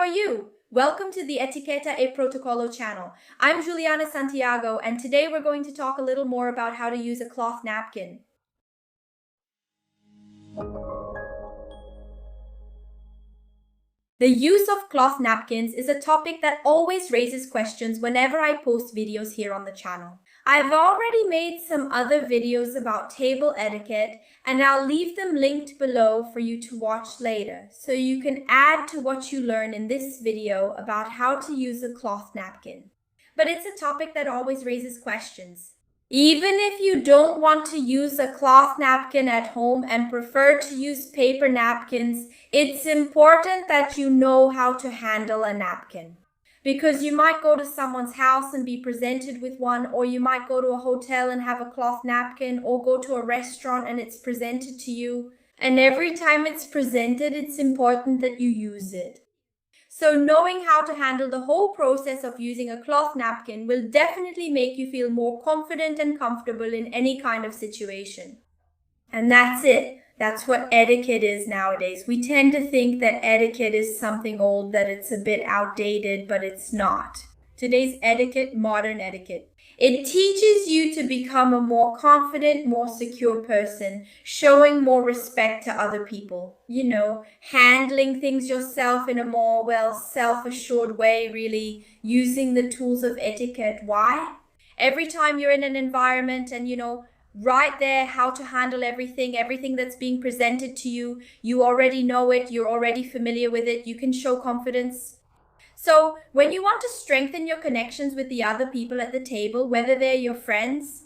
are you? Welcome to the Etiquette e Protocolo channel. I'm Juliana Santiago, and today we're going to talk a little more about how to use a cloth napkin. The use of cloth napkins is a topic that always raises questions whenever I post videos here on the channel. I've already made some other videos about table etiquette, and I'll leave them linked below for you to watch later, so you can add to what you learn in this video about how to use a cloth napkin. But it's a topic that always raises questions. Even if you don't want to use a cloth napkin at home and prefer to use paper napkins, it's important that you know how to handle a napkin. Because you might go to someone's house and be presented with one, or you might go to a hotel and have a cloth napkin, or go to a restaurant and it's presented to you. And every time it's presented, it's important that you use it. So knowing how to handle the whole process of using a cloth napkin will definitely make you feel more confident and comfortable in any kind of situation. And that's it. That's what etiquette is nowadays. We tend to think that etiquette is something old, that it's a bit outdated, but it's not. Today's etiquette, modern etiquette. It teaches you to become a more confident, more secure person, showing more respect to other people. Handling things yourself in a more, self-assured way, really, using the tools of etiquette. Why? Every time you're in an environment and, right there, how to handle everything that's being presented to you, you already know it, you're already familiar with it, you can show confidence. So when you want to strengthen your connections with the other people at the table, whether they're your friends,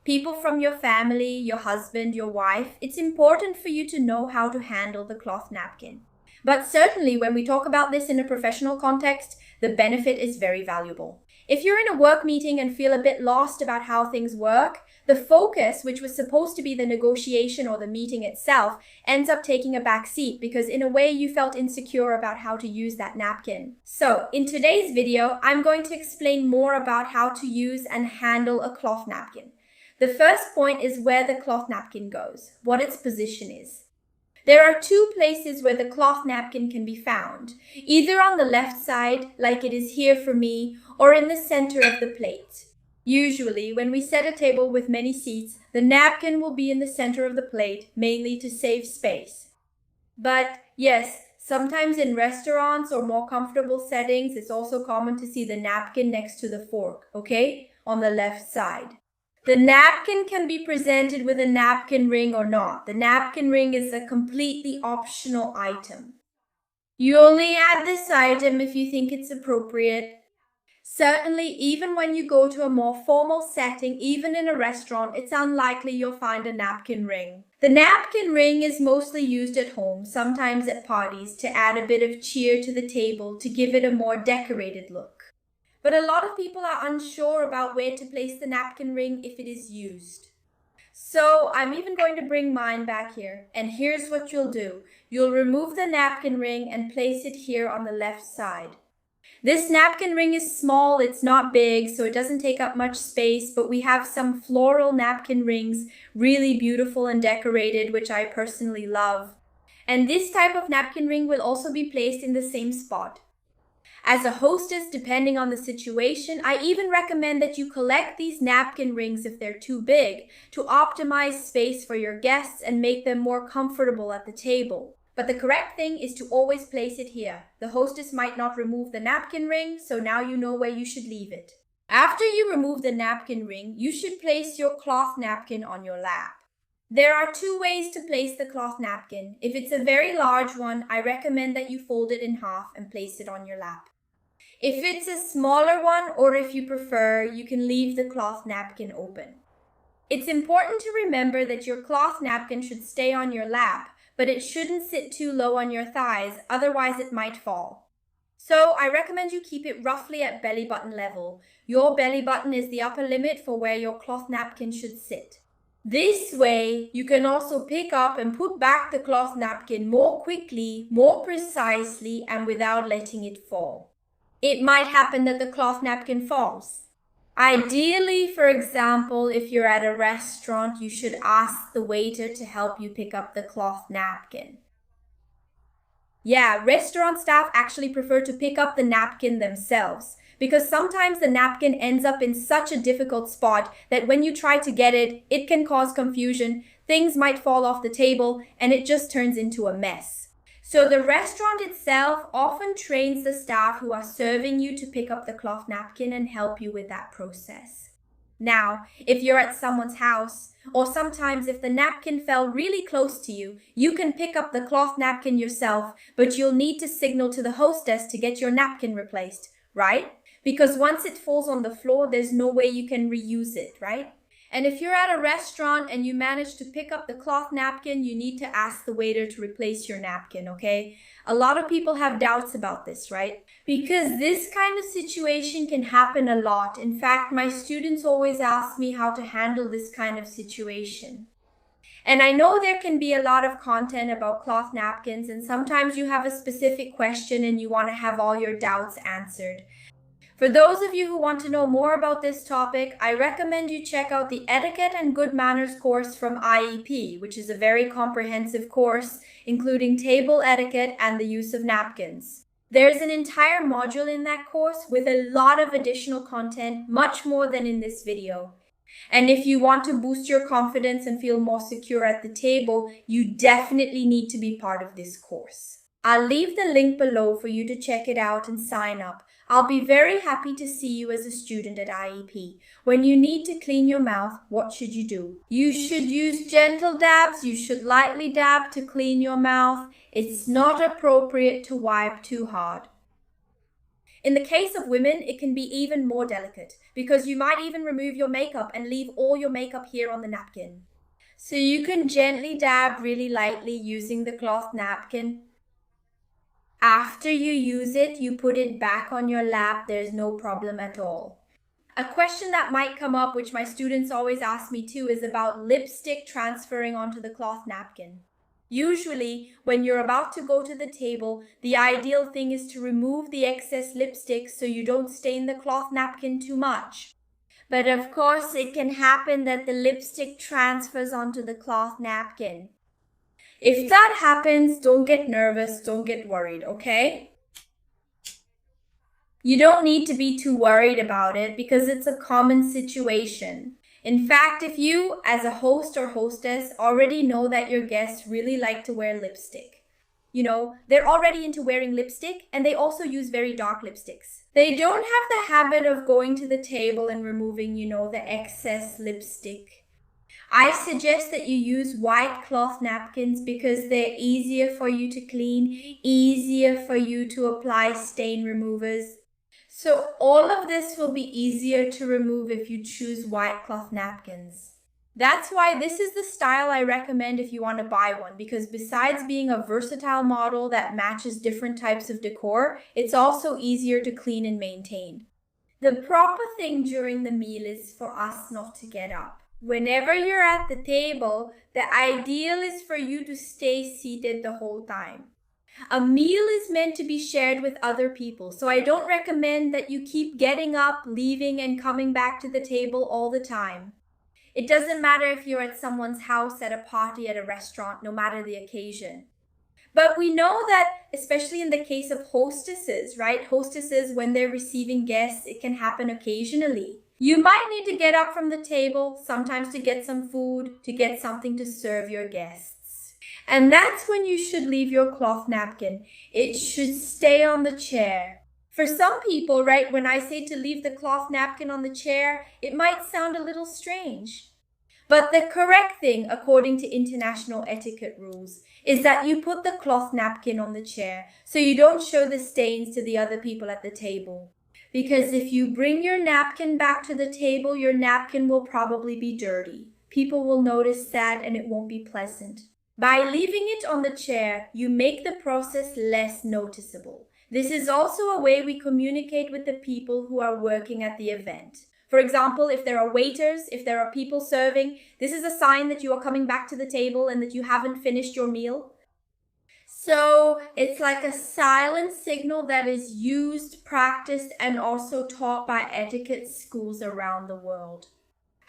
people from your family, your husband, your wife, it's important for you to know how to handle the cloth napkin. But certainly when we talk about this in a professional context, the benefit is very valuable. If you're in a work meeting and feel a bit lost about how things work, the focus, which was supposed to be the negotiation or the meeting itself, ends up taking a back seat because in a way you felt insecure about how to use that napkin. So in today's video, I'm going to explain more about how to use and handle a cloth napkin. The first point is where the cloth napkin goes, what its position is. There are two places where the cloth napkin can be found, either on the left side, like it is here for me, or in the center of the plate. Usually, when we set a table with many seats, the napkin will be in the center of the plate, mainly to save space. But yes, sometimes in restaurants or more comfortable settings, it's also common to see the napkin next to the fork, on the left side. The napkin can be presented with a napkin ring or not. The napkin ring is a completely optional item. You only add this item if you think it's appropriate. Certainly, even when you go to a more formal setting, even in a restaurant, it's unlikely you'll find a napkin ring. The napkin ring is mostly used at home, sometimes at parties, to add a bit of cheer to the table, to give it a more decorated look. But a lot of people are unsure about where to place the napkin ring if it is used. So I'm even going to bring mine back here. And here's what you'll do. You'll remove the napkin ring and place it here on the left side. This napkin ring is small, it's not big, so it doesn't take up much space, but we have some floral napkin rings, really beautiful and decorated, which I personally love. And this type of napkin ring will also be placed in the same spot. As a hostess, depending on the situation, I even recommend that you collect these napkin rings if they're too big, to optimize space for your guests and make them more comfortable at the table. But the correct thing is to always place it here. The hostess might not remove the napkin ring, so now you know where you should leave it. After you remove the napkin ring, you should place your cloth napkin on your lap. There are two ways to place the cloth napkin. If it's a very large one, I recommend that you fold it in half and place it on your lap. If it's a smaller one, or if you prefer, you can leave the cloth napkin open. It's important to remember that your cloth napkin should stay on your lap, but it shouldn't sit too low on your thighs, otherwise it might fall. So I recommend you keep it roughly at belly button level. Your belly button is the upper limit for where your cloth napkin should sit. This way, you can also pick up and put back the cloth napkin more quickly, more precisely, and without letting it fall. It might happen that the cloth napkin falls. Ideally, for example, if you're at a restaurant, you should ask the waiter to help you pick up the cloth napkin. Yeah, restaurant staff actually prefer to pick up the napkin themselves because sometimes the napkin ends up in such a difficult spot that when you try to get it, it can cause confusion, things might fall off the table, and it just turns into a mess. So the restaurant itself often trains the staff who are serving you to pick up the cloth napkin and help you with that process. Now, if you're at someone's house, or sometimes if the napkin fell really close to you, you can pick up the cloth napkin yourself, but you'll need to signal to the hostess to get your napkin replaced, right? Because once it falls on the floor, there's no way you can reuse it, right? And if you're at a restaurant and you manage to pick up the cloth napkin, you need to ask the waiter to replace your napkin, okay? A lot of people have doubts about this, right? Because this kind of situation can happen a lot. In fact, my students always ask me how to handle this kind of situation. And I know there can be a lot of content about cloth napkins, and sometimes you have a specific question and you want to have all your doubts answered. For those of you who want to know more about this topic, I recommend you check out the Etiquette and Good Manners course from IEP, which is a very comprehensive course, including table etiquette and the use of napkins. There's an entire module in that course with a lot of additional content, much more than in this video. And if you want to boost your confidence and feel more secure at the table, you definitely need to be part of this course. I'll leave the link below for you to check it out and sign up. I'll be very happy to see you as a student at IEP. When you need to clean your mouth, what should you do? You should use gentle dabs. You should lightly dab to clean your mouth. It's not appropriate to wipe too hard. In the case of women, it can be even more delicate because you might even remove your makeup and leave all your makeup here on the napkin. So you can gently dab really lightly using the cloth napkin. After you use it, you put it back on your lap. There's no problem at all. A question that might come up, which my students always ask me too, is about lipstick transferring onto the cloth napkin. Usually, when you're about to go to the table, the ideal thing is to remove the excess lipstick so you don't stain the cloth napkin too much. But of course, it can happen that the lipstick transfers onto the cloth napkin. If that happens, don't get nervous, don't get worried, okay? You don't need to be too worried about it because it's a common situation. In fact, if you, as a host or hostess, already know that your guests really like to wear lipstick, they're already into wearing lipstick and they also use very dark lipsticks. They don't have the habit of going to the table and removing, the excess lipstick. I suggest that you use white cloth napkins because they're easier for you to clean, easier for you to apply stain removers. So all of this will be easier to remove if you choose white cloth napkins. That's why this is the style I recommend if you want to buy one, because besides being a versatile model that matches different types of decor, it's also easier to clean and maintain. The proper thing during the meal is for us not to get up. Whenever you're at the table, the ideal is for you to stay seated the whole time. A meal is meant to be shared with other people, so I don't recommend that you keep getting up, leaving, and coming back to the table all the time. It doesn't matter if you're at someone's house, at a party, at a restaurant, no matter the occasion. But we know that, especially in the case of hostesses, right? Hostesses, when they're receiving guests, it can happen occasionally. You might need to get up from the table, sometimes to get some food, to get something to serve your guests. And that's when you should leave your cloth napkin. It should stay on the chair. For some people, right, when I say to leave the cloth napkin on the chair, it might sound a little strange. But the correct thing, according to international etiquette rules, is that you put the cloth napkin on the chair so you don't show the stains to the other people at the table. Because if you bring your napkin back to the table, your napkin will probably be dirty. People will notice that and it won't be pleasant. By leaving it on the chair, you make the process less noticeable. This is also a way we communicate with the people who are working at the event. For example, if there are waiters, if there are people serving, this is a sign that you are coming back to the table and that you haven't finished your meal. So it's like a silent signal that is used, practiced, and also taught by etiquette schools around the world.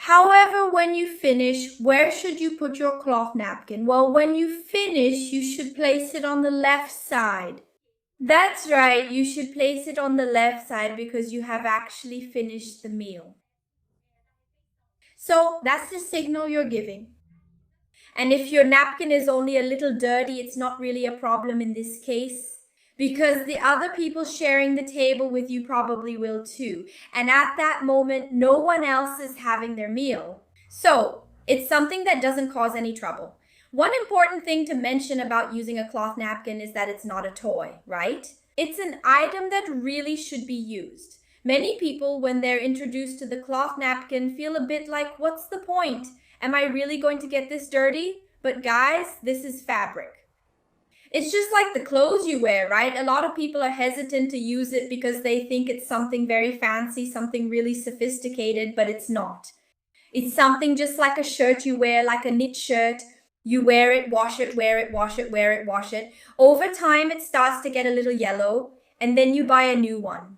However, when you finish, where should you put your cloth napkin? Well, when you finish, you should place it on the left side. That's right, you should place it on the left side because you have actually finished the meal. So that's the signal you're giving. And if your napkin is only a little dirty, it's not really a problem in this case, because the other people sharing the table with you probably will too. And at that moment, no one else is having their meal. So it's something that doesn't cause any trouble. One important thing to mention about using a cloth napkin is that it's not a toy, right? It's an item that really should be used. Many people, when they're introduced to the cloth napkin, feel a bit like, what's the point? Am I really going to get this dirty? But guys, this is fabric. It's just like the clothes you wear, right? A lot of people are hesitant to use it because they think it's something very fancy, something really sophisticated, but it's not. It's something just like a shirt you wear, like a knit shirt. You wear it, wash it, wear it, wash it, wear it, wash it. Over time, it starts to get a little yellow, and then you buy a new one.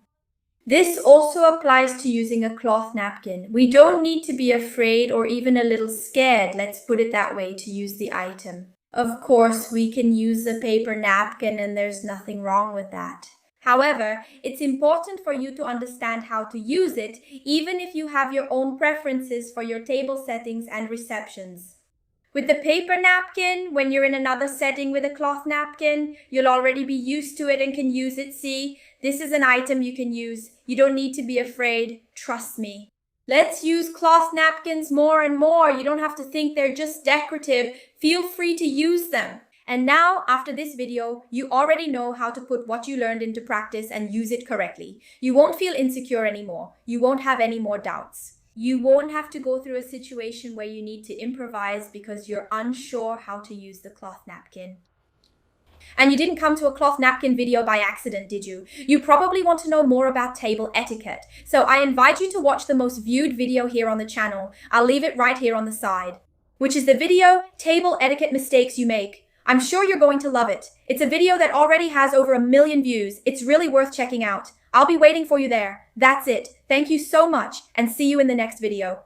This also applies to using a cloth napkin. We don't need to be afraid or even a little scared, let's put it that way, to use the item. Of course, we can use a paper napkin and there's nothing wrong with that. However, it's important for you to understand how to use it, even if you have your own preferences for your table settings and receptions. With the paper napkin, when you're in another setting with a cloth napkin, you'll already be used to it and can use it. See, this is an item you can use. You don't need to be afraid. Trust me. Let's use cloth napkins more and more. You don't have to think they're just decorative. Feel free to use them. And now, after this video, you already know how to put what you learned into practice and use it correctly. You won't feel insecure anymore. You won't have any more doubts. You won't have to go through a situation where you need to improvise because you're unsure how to use the cloth napkin. And you didn't come to a cloth napkin video by accident, did you? You probably want to know more about table etiquette. So I invite you to watch the most viewed video here on the channel. I'll leave it right here on the side, which is the video, Table Etiquette Mistakes You Make. I'm sure you're going to love it. It's a video that already has over 1 million views. It's really worth checking out. I'll be waiting for you there. That's it. Thank you so much and see you in the next video.